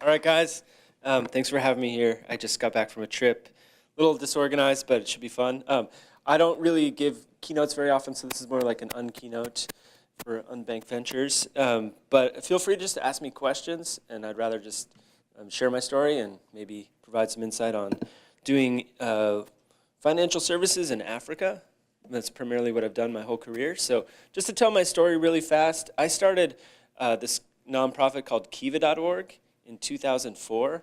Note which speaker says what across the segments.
Speaker 1: All right, guys. Thanks for having me here. I just got back from a trip. A little disorganized, but it should be fun. I don't really give keynotes very often, so this is more like an unkeynote for Unbank.Ventures. But feel free just to ask me questions, and I'd rather just share my story and maybe provide some insight on doing financial services in Africa. That's primarily what I've done my whole career. So just to tell my story really fast, I started this nonprofit called Kiva.org in 2004.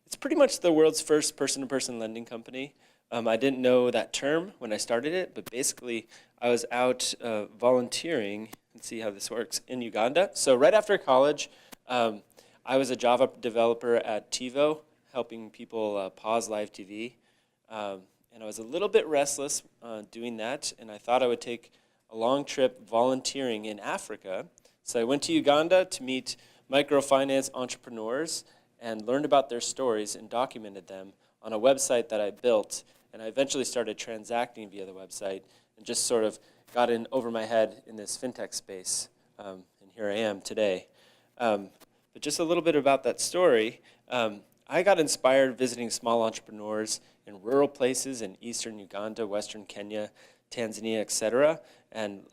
Speaker 1: It's pretty much the world's first person-to-person lending company. I didn't know that term when I started it, but basically I was out volunteering, let's see how this works, in Uganda. So right after college, I was a Java developer at TiVo, helping people pause live TV. And I was a little bit restless doing that, and I thought I would take a long trip volunteering in Africa. So I went to Uganda to meet microfinance entrepreneurs and learned about their stories and documented them on a website that I built. And I eventually started transacting via the website and just sort of got in over my head in this FinTech space. And here I am today. But just a little bit about that story. I got inspired visiting small entrepreneurs in rural places in eastern Uganda, western Kenya, Tanzania, etc. And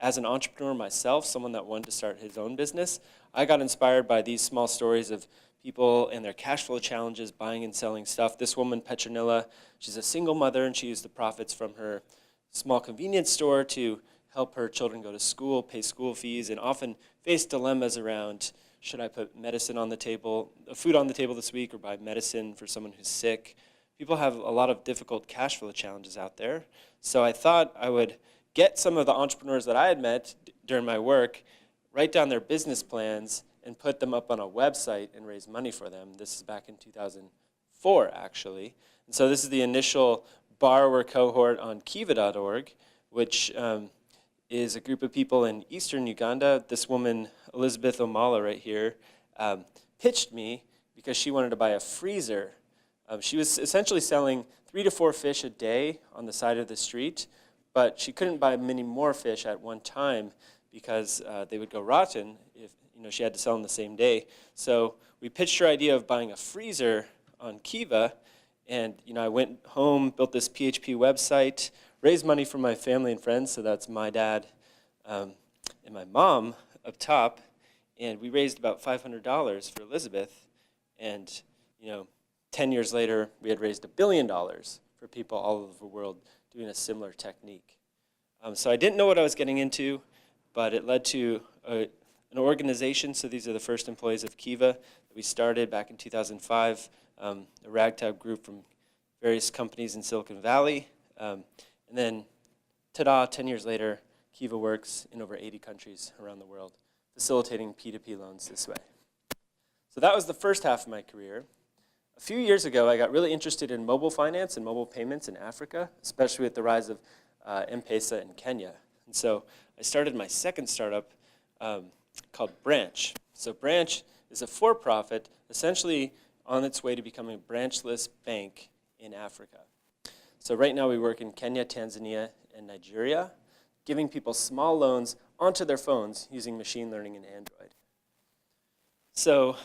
Speaker 1: as an entrepreneur myself, someone that wanted to start his own business, I got inspired by these small stories of people and their cash flow challenges, buying and selling stuff. This woman, Petronilla, she's a single mother, and she used the profits from her small convenience store to help her children go to school, pay school fees, and often face dilemmas around, should I put medicine on the table, food on the table this week, or buy medicine for someone who's sick? People have a lot of difficult cash flow challenges out there. So I thought I would get some of the entrepreneurs that I had met during my work, write down their business plans, and put them up on a website and raise money for them. This is back in 2004, actually. And so this is the initial borrower cohort on Kiva.org, which is a group of people in eastern Uganda. This woman, Elizabeth Omala right here, pitched me because she wanted to buy a freezer. She was essentially selling 3 to 4 fish a day on the side of the street, but she couldn't buy many more fish at one time because they would go rotten if she had to sell them the same day. So we pitched her idea of buying a freezer on Kiva, and I went home, built this PHP website, raised money from my family and friends, so that's my dad and my mom up top, and we raised about $500 for Elizabeth, and 10 years later, we had raised $1 billion for people all over the world doing a similar technique. So I didn't know what I was getting into, but it led to an organization. So these are the first employees of Kiva that we started back in 2005, a ragtag group from various companies in Silicon Valley. And then, ta-da, 10 years later, Kiva works in over 80 countries around the world, facilitating P2P loans this way. So that was the first half of my career. A few years ago, I got really interested in mobile finance and mobile payments in Africa, especially with the rise of M-Pesa in Kenya. And so I started my second startup called Branch. So Branch is a for-profit, essentially on its way to becoming a branchless bank in Africa. So right now we work in Kenya, Tanzania, and Nigeria, giving people small loans onto their phones using machine learning and Android. So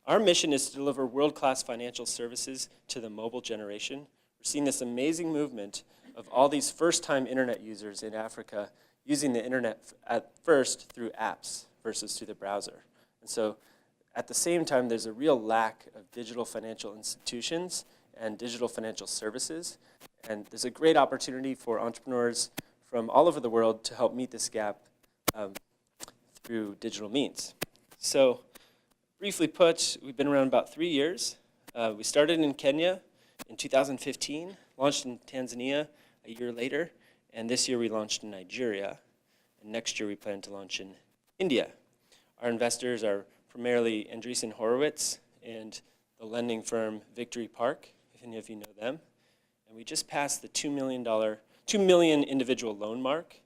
Speaker 1: our mission is to deliver world-class financial services to the mobile generation. We're seeing this amazing movement of all these first-time internet users in Africa using the internet at first through apps versus through the browser. And so at the same time, there's a real lack of digital financial institutions and digital financial services. And there's a great opportunity for entrepreneurs from all over the world to help meet this gap through digital means. So briefly put, we've been around about 3 years. We started in Kenya in 2015, launched in Tanzania a year later, and this year we launched in Nigeria. And next year we plan to launch in India. Our investors are primarily Andreessen Horowitz and the lending firm Victory Park, if any of you know them. And we just passed the $2 million individual loan mark,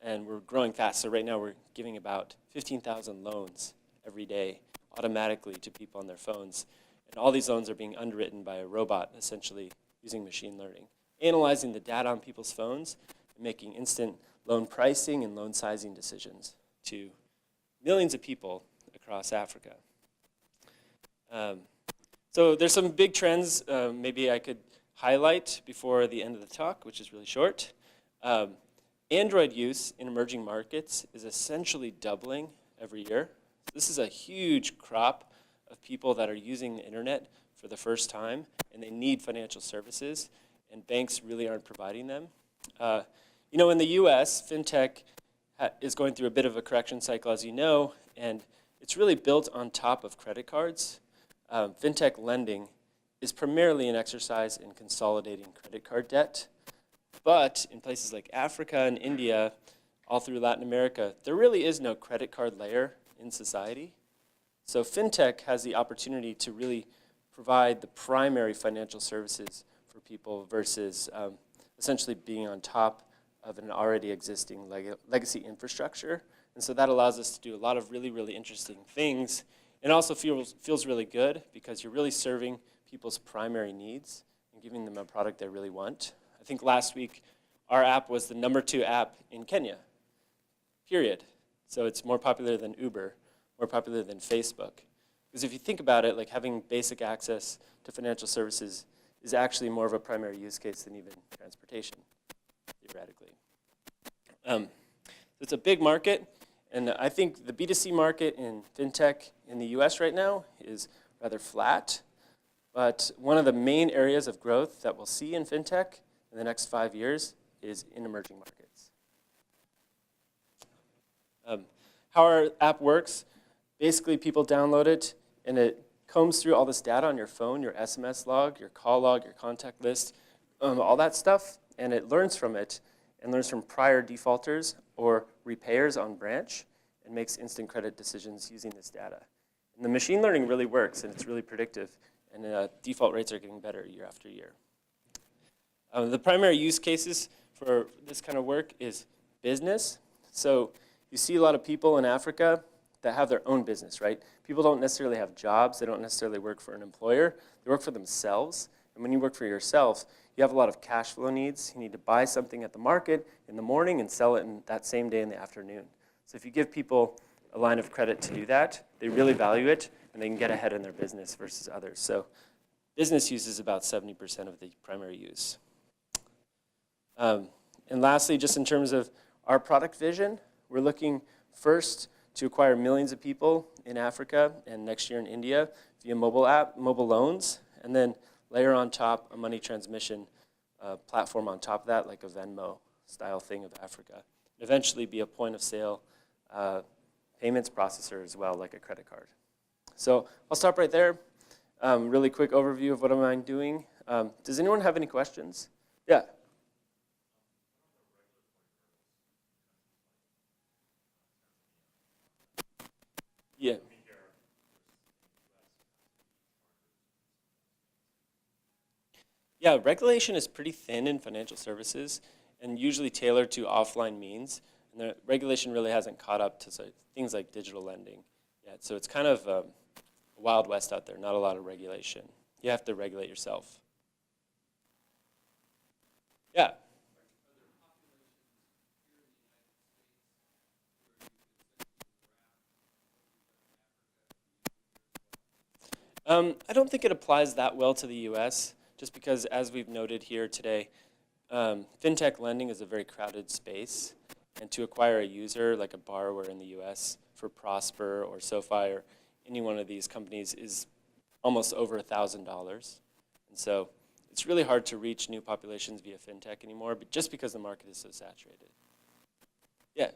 Speaker 1: and we're growing fast. So right now we're giving about 15,000 loans every day automatically to people on their phones. And all these loans are being underwritten by a robot, essentially using machine learning, analyzing the data on people's phones, and making instant loan pricing and loan sizing decisions to millions of people across Africa. Um, so there's some big trends maybe I could highlight before the end of the talk, which is really short. Android use in emerging markets is essentially doubling every year. This is a huge crop of people that are using the internet for the first time, and they need financial services, and banks really aren't providing them. You know, in the US, FinTech is going through a bit of a correction cycle, as you know, and it's really built on top of credit cards. FinTech lending is primarily an exercise in consolidating credit card debt. But in places like Africa and India, all through Latin America, there really is no credit card layer in society. So FinTech has the opportunity to really provide the primary financial services for people versus essentially being on top of an already existing legacy infrastructure. And so that allows us to do a lot of really, really interesting things. It also feels really good because you're really serving people's primary needs and giving them a product they really want. I think last week our app was the #2 app in Kenya, period. So it's more popular than Uber, more popular than Facebook. Because if you think about it, like having basic access to financial services is actually more of a primary use case than even transportation, theoretically. It's a big market, and I think the B2C market in FinTech in the US right now is rather flat. But one of the main areas of growth that we'll see in FinTech in the next 5 years is in emerging markets. How our app works, basically people download it and it combs through all this data on your phone, your SMS log, your call log, your contact list, all that stuff, and it learns from it and learns from prior defaulters or repayers on branch and makes instant credit decisions using this data. And the machine learning really works and it's really predictive, and default rates are getting better year after year. The primary use cases for this kind of work is business. So you see a lot of people in Africa that have their own business, right? People don't necessarily have jobs. They don't necessarily work for an employer. They work for themselves. And when you work for yourself, you have a lot of cash flow needs. You need to buy something at the market in the morning and sell it in that same day in the afternoon. So if you give people a line of credit to do that, they really value it, and they can get ahead in their business versus others. So business use is about 70% of the primary use. And lastly, just in terms of our product vision, we're looking first to acquire millions of people in Africa and next year in India via mobile app, mobile loans, and then layer on top a money transmission platform on top of that, like a Venmo style thing of Africa. Eventually be a point of sale payments processor as well, like a credit card. So I'll stop right there. Really quick overview of what am I doing. Does anyone have any questions? Yeah. Yeah. Yeah, regulation is pretty thin in financial services and usually tailored to offline means. And the regulation really hasn't caught up to things like digital lending yet. So it's kind of a wild west out there, not a lot of regulation. You have to regulate yourself. Yeah. I don't think it applies that well to the US, just because, as we've noted here today, FinTech lending is a very crowded space. And to acquire a user, like a borrower in the US, for Prosper or SoFi or any one of these companies is almost over $1,000. And so it's really hard to reach new populations via FinTech anymore, but just because the market is so saturated. Yeah.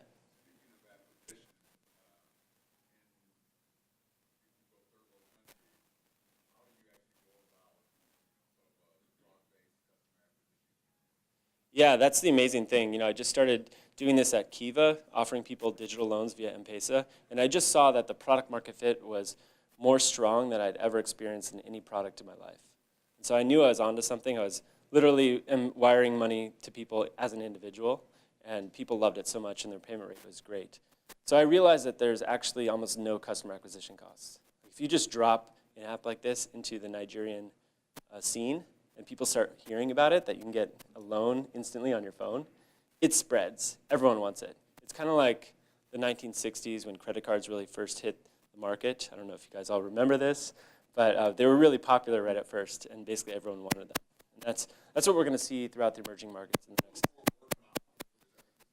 Speaker 1: Yeah, that's the amazing thing. You know, I just started doing this at Kiva, offering people digital loans via M-Pesa, and I just saw that the product market fit was more strong than I'd ever experienced in any product in my life. And so I knew I was onto something. I was literally wiring money to people as an individual, and people loved it so much, and their payment rate was great. So I realized that there's actually almost no customer acquisition costs. If you just drop an app like this into the Nigerian scene, and people start hearing about it, that you can get a loan instantly on your phone, it spreads. Everyone wants it. It's kind of like the 1960s when credit cards really first hit the market. I don't know if you guys all remember this, But they were really popular right at first, and basically everyone wanted them. And that's what we're going to see throughout the emerging markets in the next.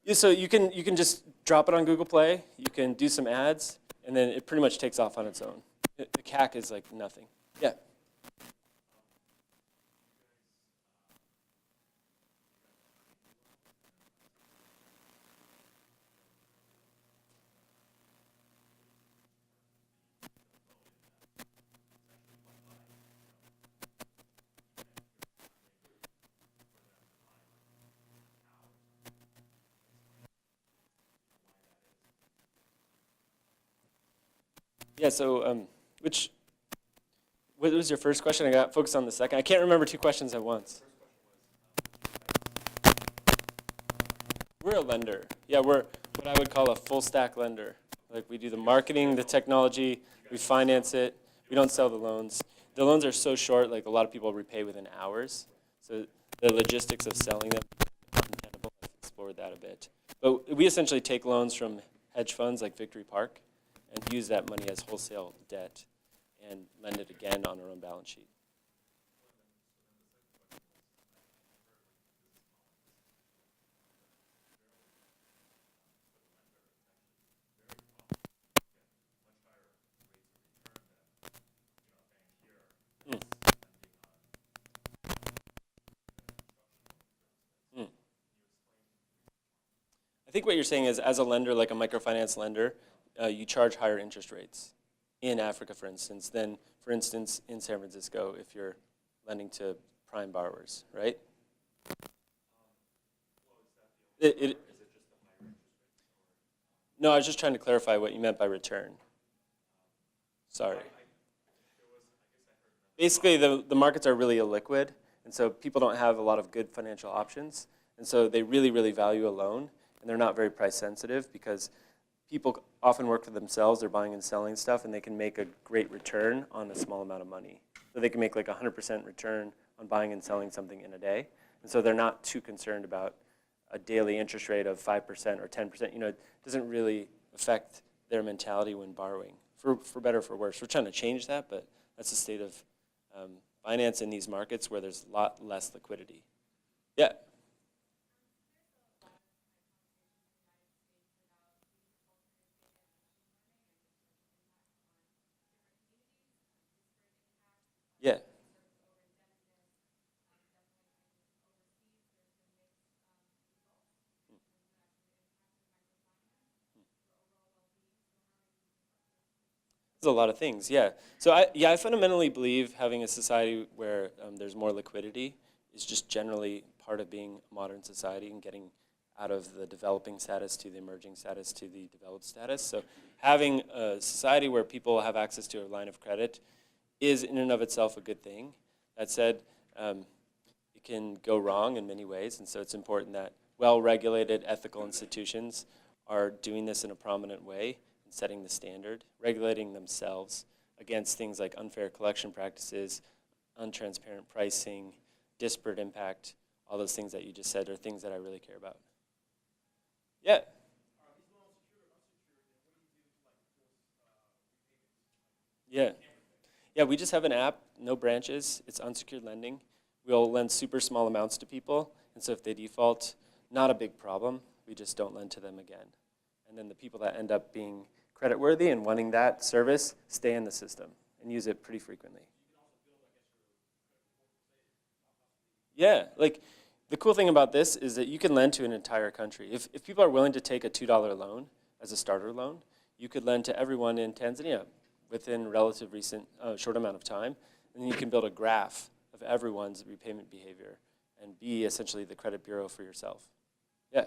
Speaker 1: Yeah, so you can just drop it on Google Play. You can do some ads, and then it pretty much takes off on its own. The CAC is like nothing. Yeah. Yeah, so what was your first question? I got focused on the second. I can't remember two questions at once. We're a lender. Yeah, we're what I would call a full stack lender. Like we do the marketing, the technology, we finance it. We don't sell the loans. The loans are so short, like a lot of people repay within hours. So the logistics of selling them is untenable. I've explored that a bit. But we essentially take loans from hedge funds like Victory Park and use that money as wholesale debt and lend it again on our own balance sheet. I think what you're saying is, as a lender, like a microfinance lender, you charge higher interest rates in Africa, for instance, than, for instance, in San Francisco if you're lending to prime borrowers, right? No, I was just trying to clarify what you meant by return. Sorry. Basically, the markets are really illiquid, and so people don't have a lot of good financial options, and so they really, really value a loan, and they're not very price sensitive because people often work for themselves. They're buying and selling stuff, and they can make a great return on a small amount of money. So they can make like 100% return on buying and selling something in a day, and so they're not too concerned about a daily interest rate of 5% or 10%. You know, it doesn't really affect their mentality when borrowing, for better or for worse. We're trying to change that, but that's the state of finance in these markets where there's a lot less liquidity. Yeah. Yeah. There's a lot of things, yeah. So I fundamentally believe having a society where there's more liquidity is just generally part of being a modern society and getting out of the developing status to the emerging status to the developed status. So having a society where people have access to a line of credit is in and of itself a good thing. That said, it can go wrong in many ways, and so it's important that well-regulated ethical institutions are doing this in a prominent way, setting the standard, regulating themselves against things like unfair collection practices, untransparent pricing, disparate impact. All those things that you just said are things that I really care about. Yeah. Yeah. Yeah, we just have an app, no branches. It's unsecured lending. We'll lend super small amounts to people, and so if they default, not a big problem. We just don't lend to them again. And then the people that end up being creditworthy and wanting that service stay in the system and use it pretty frequently. Yeah, like the cool thing about this is that you can lend to an entire country. If people are willing to take a $2 loan as a starter loan, you could lend to everyone in Tanzania within relative recent short amount of time, and then you can build a graph of everyone's repayment behavior and be essentially the credit bureau for yourself. Yeah.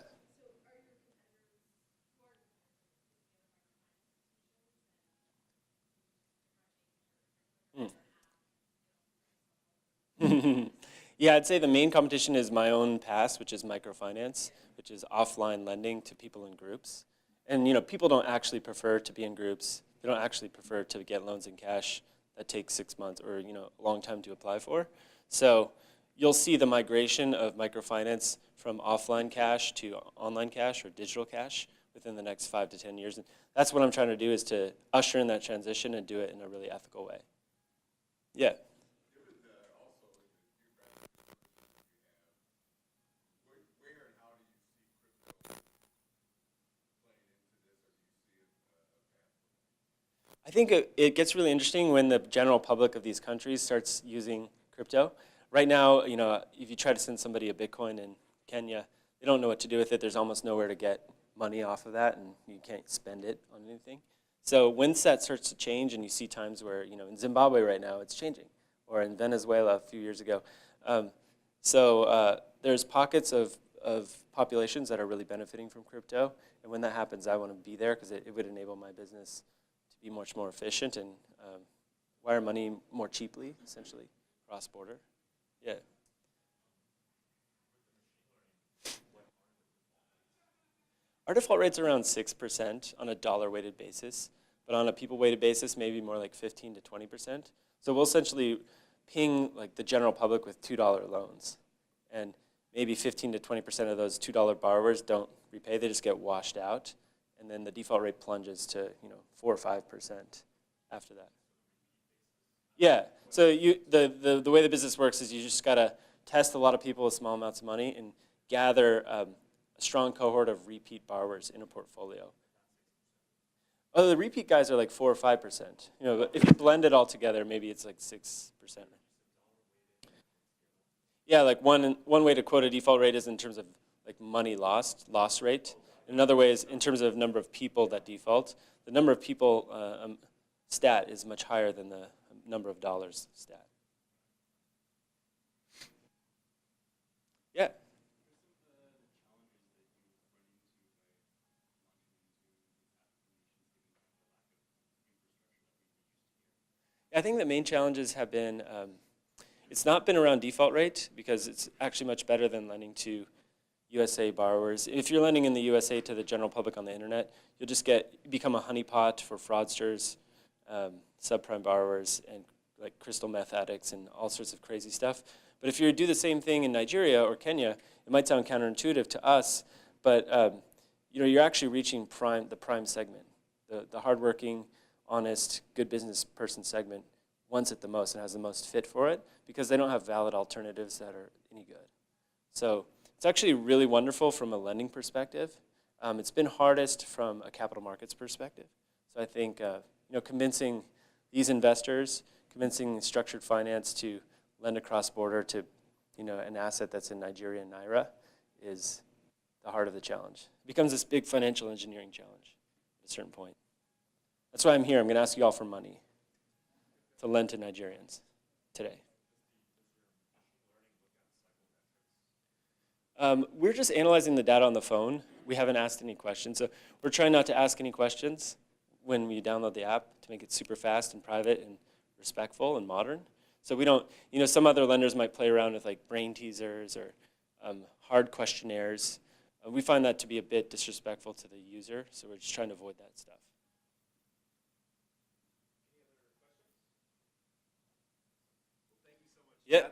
Speaker 1: Yeah, I'd say the main competition is my own past, which is microfinance, which is offline lending to people in groups. And people don't actually prefer to be in groups. They don't actually prefer to get loans in cash that take 6 months or a long time to apply for. So you'll see the migration of microfinance from offline cash to online cash or digital cash within the next 5 to 10 years. And that's what I'm trying to do, is to usher in that transition and do it in a really ethical way. Yeah. I think it gets really interesting when the general public of these countries starts using crypto. Right now, if you try to send somebody a Bitcoin in Kenya, they don't know what to do with it. There's almost nowhere to get money off of that, and you can't spend it on anything. So once that starts to change, and you see times where, in Zimbabwe right now, it's changing, or in Venezuela a few years ago. There's pockets of populations that are really benefiting from crypto, and when that happens, I want to be there because it would enable my business to be much more efficient and wire money more cheaply, essentially, cross-border. Yeah. Our default rate's around 6% on a dollar-weighted basis, but on a people-weighted basis, maybe more like 15 to 20%. So we'll essentially ping like the general public with $2 loans, and maybe 15 to 20% of those $2 borrowers don't repay; they just get washed out, and then the default rate plunges to 4 or 5% after that. Yeah. So the way the business works is you just gotta test a lot of people with small amounts of money and gather a strong cohort of repeat borrowers in a portfolio. Oh, the repeat guys are like 4 or 5%. But if you blend it all together, maybe it's like 6%. Yeah, like one way to quote a default rate is in terms of like money loss rate. Another way is in terms of number of people that default. The number of people stat is much higher than the number of dollars stat. Yeah. I think the main challenges have been, it's not been around default rate because it's actually much better than lending to USA borrowers. If you're lending in the USA to the general public on the internet, you'll just become a honeypot for fraudsters, subprime borrowers, and like crystal meth addicts and all sorts of crazy stuff. But if you do the same thing in Nigeria or Kenya, it might sound counterintuitive to us, but you're actually reaching the prime segment, the hardworking, honest, good business person segment wants it the most and has the most fit for it because they don't have valid alternatives that are any good. So it's actually really wonderful from a lending perspective. It's been hardest from a capital markets perspective. So I think convincing these investors, convincing structured finance to lend across border to an asset that's in Nigeria and Naira is the heart of the challenge. It becomes this big financial engineering challenge at a certain point. That's why I'm here. I'm going to ask you all for money to lend to Nigerians today. We're just analyzing the data on the phone. We haven't asked any questions. So we're trying not to ask any questions when we download the app to make it super fast and private and respectful and modern. So we don't, some other lenders might play around with like brain teasers or hard questionnaires. We find that to be a bit disrespectful to the user, so we're just trying to avoid that stuff. Yeah.